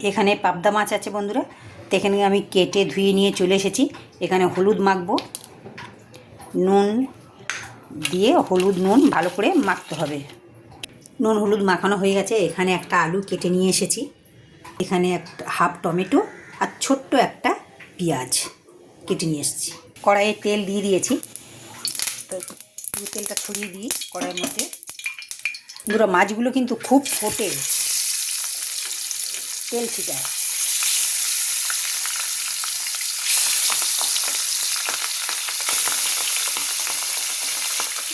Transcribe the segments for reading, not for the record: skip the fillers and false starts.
এখানে পাবদা মাছ আছে বন্ধুরা, তো এখানে আমি কেটে ধুয়ে নিয়ে চলে এসেছি। এখানে হলুদ মাখবো, নুন দিয়ে হলুদ নুন ভালো করে মাখতে হবে। নুন হলুদ মাখানো হয়ে গেছে। এখানে একটা আলু কেটে নিয়ে এসেছি, এখানে একটা হাফ টমেটো আর ছোট্ট একটা পেঁয়াজ কেটে নিয়ে এসেছি। কড়াইয়ে তেল দিয়ে দিয়েছি, তো তেলটা ছড়িয়ে দিই কড়াইয়ের মধ্যে। বন্ধুরা মাছগুলো কিন্তু খুব ফোটে, তেল ছিটায়।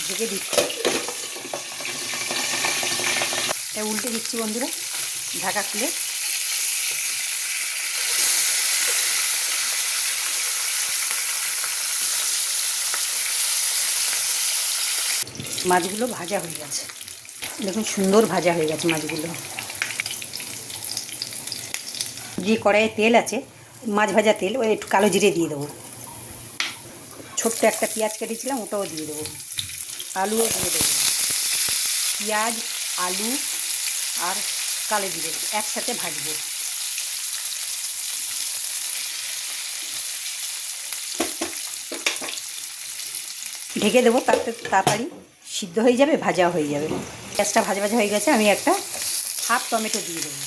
ঢেকে দিচ্ছি, উল্টে দিচ্ছি বন্ধুরা, ঢাকা খুলে। মাছগুলো ভাজা হয়ে গেছে, দেখুন সুন্দর ভাজা হয়ে গেছে মাছগুলো। যে কড়াইয়ে তেল আছে, মাছ ভাজা তেল, ওই একটু কালো জিরে দিয়ে দেবো। ছোট্ট একটা পেঁয়াজ কেটেছিলাম, ওটাও দিয়ে দেবো। আলুও দিয়ে দেবো। পেঁয়াজ, আলু আর কালো জিরে একসাথে ভাজবো। ঢেকে দেবো, তাতে তাড়াতাড়ি সিদ্ধ হয়ে যাবে, ভাজা হয়ে যাবে। পেঁয়াজটা ভাজা ভাজা হয়ে গেছে, আমি একটা হাফ টমেটো দিয়ে দেবো।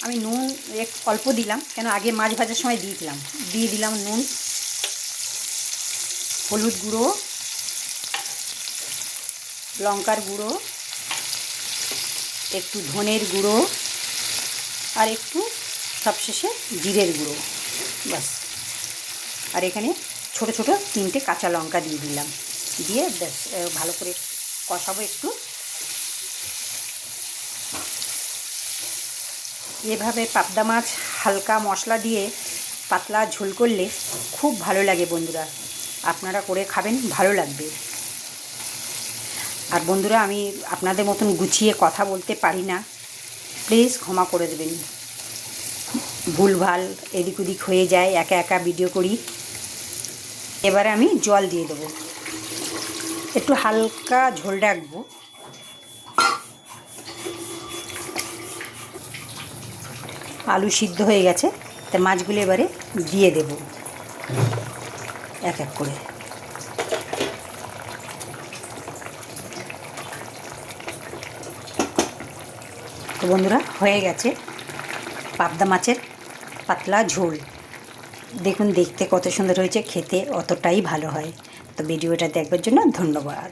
আমি নুন অল্প দিলাম, কেন আগে মাছ ভাজার সময় দিয়ে দিলাম নুন, হলুদ গুঁড়ো, লঙ্কার গুঁড়ো, একটু ধনের গুঁড়ো আর একটু সবশেষে জিরের গুঁড়ো, বাস। আর এখানে ছোট ছোট 3টে কাঁচা লঙ্কা দিয়ে দিলাম, দিয়ে ব্যাস ভালো করে কষাবো একটু। এভাবে পাবদা মাছ হালকা মশলা দিয়ে পাতলা ঝোল করলে খুব ভালো লাগে বন্ধুরা, আপনারা করে খাবেন, ভালো লাগবে। আর বন্ধুরা আমি আপনাদের মতন গুছিয়ে কথা বলতে পারি না, প্লিজ ক্ষমা করে দেবেন। ভুলভাল এদিক ওদিক হয়ে যায়, একা একা ভিডিও করি। এবারে আমি জল দিয়ে দেবো, একটু হালকা ঝোল রাখবো। আলু সিদ্ধ হয়ে গেছে, তা মাছগুলো এবারে দিয়ে দেব এক এক করে। তো বন্ধুরা হয়ে গেছে পাবদা মাছের পাতলা ঝোল। দেখুন দেখতে কত সুন্দর হয়েছে, খেতে অতটাই ভালো হয়। তো ভিডিওটা দেখবার জন্য ধন্যবাদ।